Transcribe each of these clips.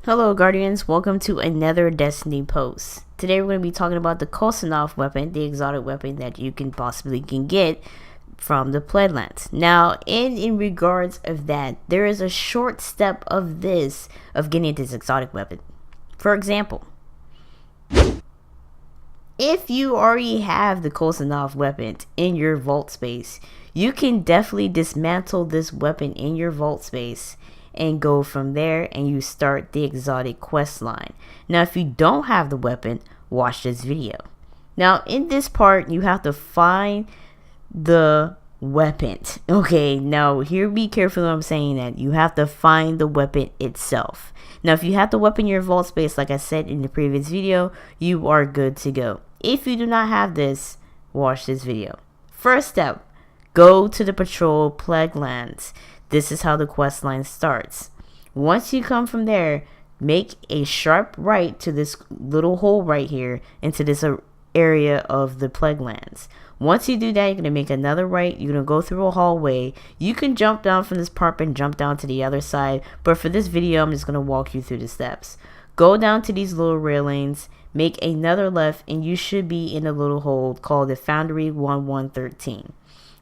Hello Guardians, welcome to another Destiny post. Today we're going to be talking about the Khvostov weapon, the exotic weapon that you can possibly get from the Plaguelands. Now, in regards of that, there is a short step of getting this exotic weapon. For example, if you already have the Khvostov weapon in your vault space, you can definitely dismantle this weapon in your vault space and go from there, and you start the exotic quest line. Now if you don't have the weapon, watch this video. Now in this part you have to find the weapon. Okay, now here, be careful when I'm saying that. You have to find the weapon itself. Now if you have the weapon in your vault space, like I said in the previous video, you are good to go. If you do not have this, watch this video. First step, go to the patrol Plaguelands. This is how the quest line starts. Once you come from there, make a sharp right to this little hole right here into this area of the Plaguelands. Once you do that, you're going to make another right. You're going to go through a hallway. You can jump down from this part and jump down to the other side, but for this video I'm just going to walk you through the steps. Go down to these little railings, make another left, and you should be in a little hole called the Foundry 1113.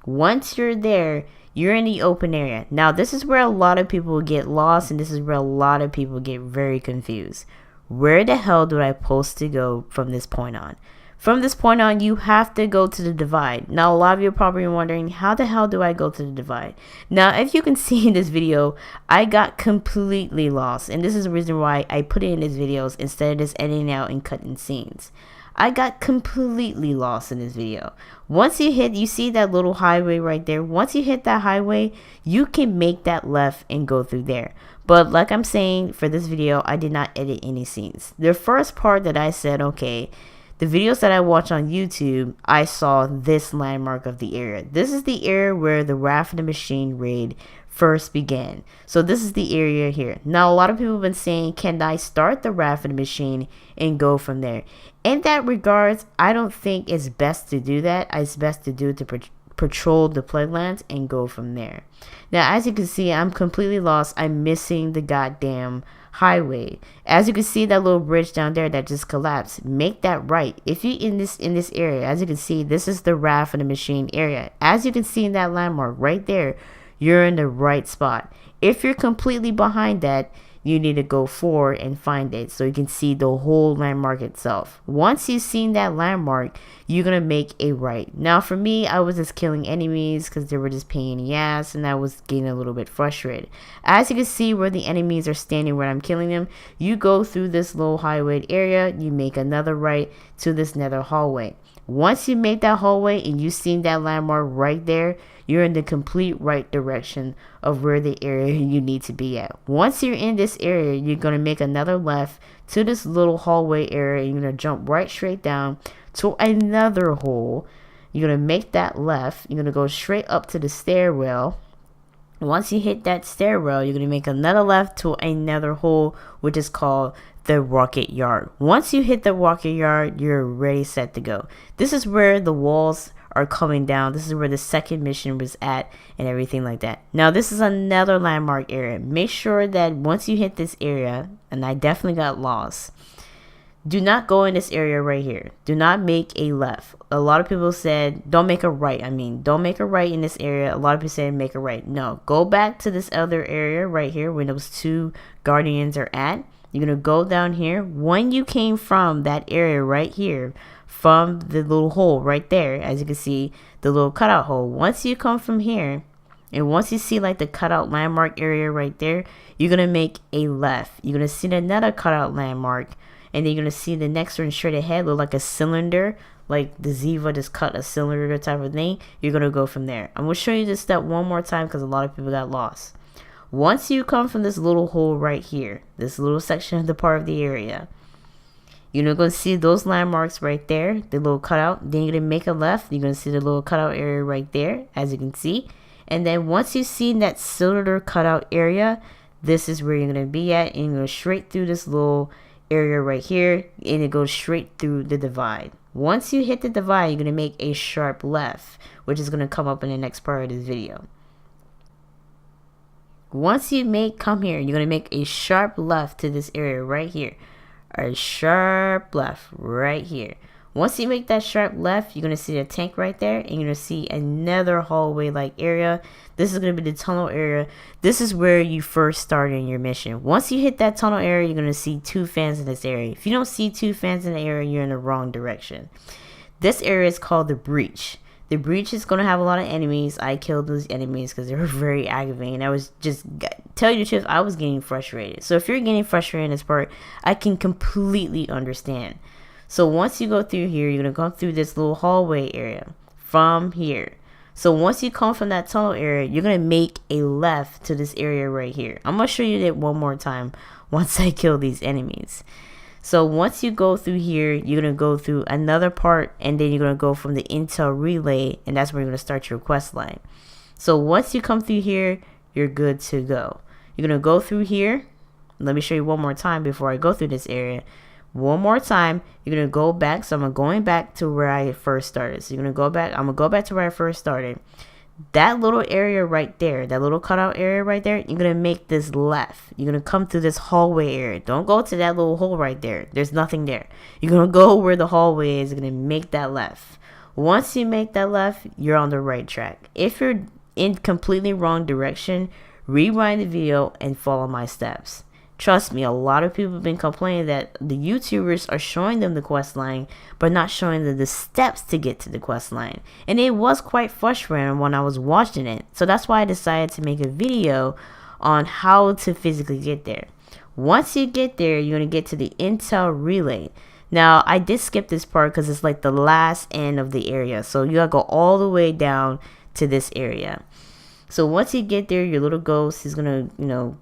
Once you're there, you're in the open area. Now this is where a lot of people get lost, and this is where a lot of people get very confused. Where the hell do I supposed to go from this point on? From this point on, you have to go to the divide. Now a lot of you are probably wondering, how the hell do I go to the divide? Now if you can see in this video, I got completely lost, and this is the reason why I put it in these videos instead of just editing out and cutting scenes. I got completely lost in this video. Once you see that little highway right there, once you hit that highway, you can make that left and go through there. But like I'm saying, for this video, I did not edit any scenes. The first part that I said, okay, the videos that I watch on YouTube, I saw this landmark of the area. This is the area where the Wrath of the Machine raid first began. So this is the area here. Now a lot of people have been saying, can I start the Wrath of the Machine and go from there? In that regards, I don't think it's best to do that. It's best to do it to patrol the Plaguelands and go from there. Now as you can see, I'm completely lost. I'm missing the goddamn highway. As you can see, that little bridge down there that just collapsed, make that right. If you in this area, as you can see, this is the Wrath of the Machine area. As you can see in that landmark right there, you're in the right spot. If you're completely behind that, you need to go forward and find it so you can see the whole landmark itself. Once you've seen that landmark, you're gonna make a right. Now for me, I was just killing enemies because they were just pain in the ass, and I was getting a little bit frustrated. As you can see where the enemies are standing when I'm killing them, you go through this little highway area, you make another right to this nether hallway. Once you make that hallway and you've seen that landmark right there, you're in the complete right direction of where the area you need to be at. Once you're in this area, you're going to make another left to this little hallway area. You're going to jump right straight down to another hole. You're going to make that left. You're going to go straight up to the stairwell. Once you hit that stairwell, you're going to make another left to another hole, which is called the rocket yard. Once you hit the rocket yard, you're ready, set to go. This is where the walls are coming down. This is where the second mission was at and everything like that. Now this is another landmark area. Make sure that once you hit this area, and I definitely got lost, do not go in this area right here. Do not make a left. A lot of people said don't make a right. Don't make a right in this area. A lot of people said make a right. No, go back to this other area right here where those two guardians are at. You're gonna go down here. When you came from that area right here, from the little hole right there, as you can see, the little cutout hole, once you come from here, and once you see like the cutout landmark area right there, you're gonna make a left. You're gonna see another cutout landmark, and then you're gonna see the next one straight ahead look like a cylinder, like the Ziva just cut a cylinder type of thing. You're gonna go from there. I'm gonna show you this step one more time because a lot of people got lost. Once you come from this little hole right here, this little section of the part of the area, you're going to see those landmarks right there, the little cutout. Then you're going to make a left. You're going to see the little cutout area right there, as you can see. And then once you've seen that cylinder cutout area, this is where you're going to be at. And you're going to straight through this little area right here, and it goes straight through the divide. Once you hit the divide, you're going to make a sharp left, which is going to come up in the next part of this video. Once you come here, you're going to make a sharp left to this area right here. A sharp left right here. Once you make that sharp left, you're going to see a tank right there, and you're going to see another hallway like area. This is going to be the tunnel area. This is where you first start in your mission. Once you hit that tunnel area, you're going to see 2 fans in this area. If you don't see 2 fans in the area, you're in the wrong direction. This area is called the breach. The breach is going to have a lot of enemies. I killed those enemies because they were very aggravating. I was just, tell you the truth, I was getting frustrated. So if you're getting frustrated in this part, I can completely understand. So once you go through here, you're going to come through this little hallway area from here. So once you come from that tunnel area, you're going to make a left to this area right here. I'm going to show you that one more time once I kill these enemies. So once you go through here, you're going to go through another part, and then you're going to go from the intel relay, and that's where you're going to start your quest line. So once you come through here, you're good to go. You're going to go through here. Let me show you one more time before I go through this area. One more time, you're going to go back. So I'm going back to where I first started. So you're going to go back. I'm going to go back to where I first started. That little area right there, that little cutout area right there, you're going to make this left. You're going to come through this hallway area. Don't go to that little hole right there. There's nothing there. You're going to go where the hallway is. You're going to make that left. Once you make that left, you're on the right track. If you're in completely wrong direction, rewind the video and follow my steps. Trust me, a lot of people have been complaining that the YouTubers are showing them the quest line, but not showing them the steps to get to the quest line. And it was quite frustrating when I was watching it. So that's why I decided to make a video on how to physically get there. Once you get there, you're going to get to the intel relay. Now, I did skip this part because it's like the last end of the area. So you got to go all the way down to this area. So once you get there, your little ghost is going to,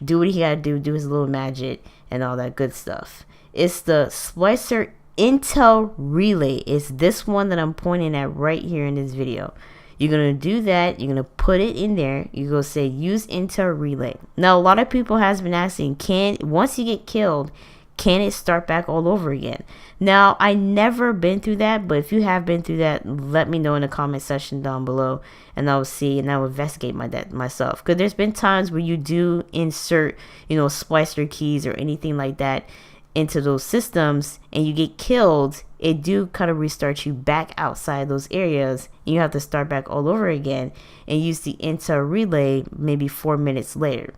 do what he gotta do his little magic and all that good stuff. It's the Splicer Intel Relay. It's this one that I'm pointing at right here in this video. You're gonna do that. You're gonna put it in there. You're gonna say use Intel Relay. Now a lot of people has been asking, once you get killed, can it start back all over again? Now, I never been through that, but if you have been through that, let me know in the comment section down below, and I will see, and I will investigate that myself. Because there's been times where you do insert, splicer keys or anything like that into those systems, and you get killed, it do kind of restart you back outside those areas, and you have to start back all over again, and use the Intel Relay maybe 4 minutes later.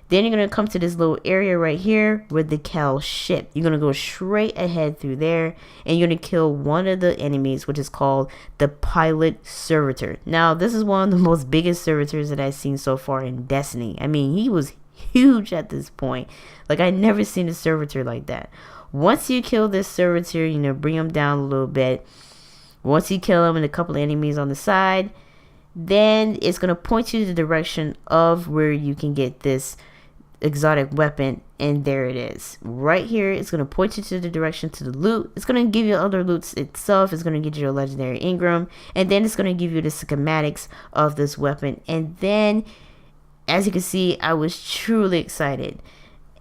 Then you're going to come to this little area right here with the Cal ship. You're going to go straight ahead through there, and you're going to kill one of the enemies, which is called the Pilot Servitor. Now, this is one of the most biggest servitors that I've seen so far in Destiny. I mean, he was huge at this point. Like, I never seen a servitor like that. Once you kill this servitor, bring him down a little bit. Once you kill him and a couple of enemies on the side, then it's going to point you to the direction of where you can get this exotic weapon, and there it is right here. It's going to point you to the direction to the loot. It's going to give you other loots itself. It's going to get you a legendary Ingram, and then it's going to give you the schematics of this weapon. And then, as you can see, I was truly excited.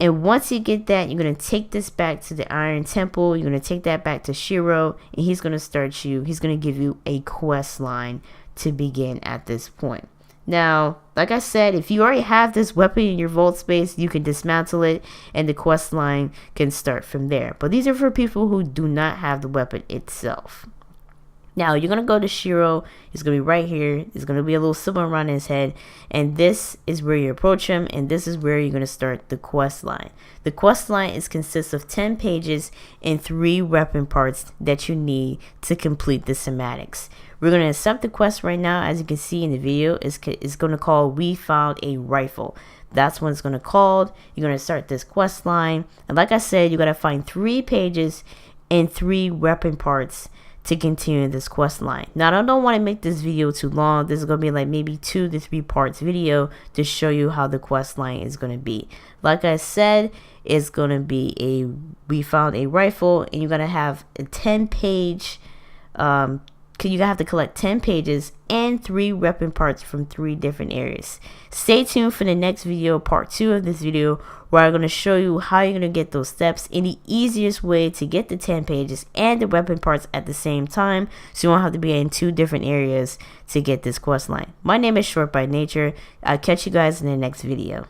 And once you get that, you're going to take this back to the Iron Temple. You're going to take that back to Shiro, and he's going to start you. He's going to give you a quest line to begin at this point. Now, like I said, if you already have this weapon in your vault space, you can dismantle it and the quest line can start from there. But these are for people who do not have the weapon itself. Now, you're going to go to Shiro. He's going to be right here. There's going to be a little symbol around his head. And this is where you approach him. And this is where you're going to start the quest line. The quest line consists of 10 pages and 3 weapon parts that you need to complete the schematics. We're going to accept the quest right now. As you can see in the video, it's going to call We Found a Rifle. That's what it's going to call. You're going to start this quest line. And like I said, you got to find 3 pages and 3 weapon parts to continue this quest line. Now, I don't want to make this video too long. This is going to be like maybe 2 to 3 parts video to show you how the quest line is going to be. Like I said, it's going to be We Found a Rifle, and you're going to have a 10-page you have to collect 10 pages and 3 weapon parts from 3 different areas. Stay tuned for the next video, part 2 of this video, where I'm going to show you how you're going to get those steps and the easiest way to get the 10 pages and the weapon parts at the same time, so you won't have to be in 2 different areas to get this quest line. My name is Short by Nature. I'll catch you guys in the next video.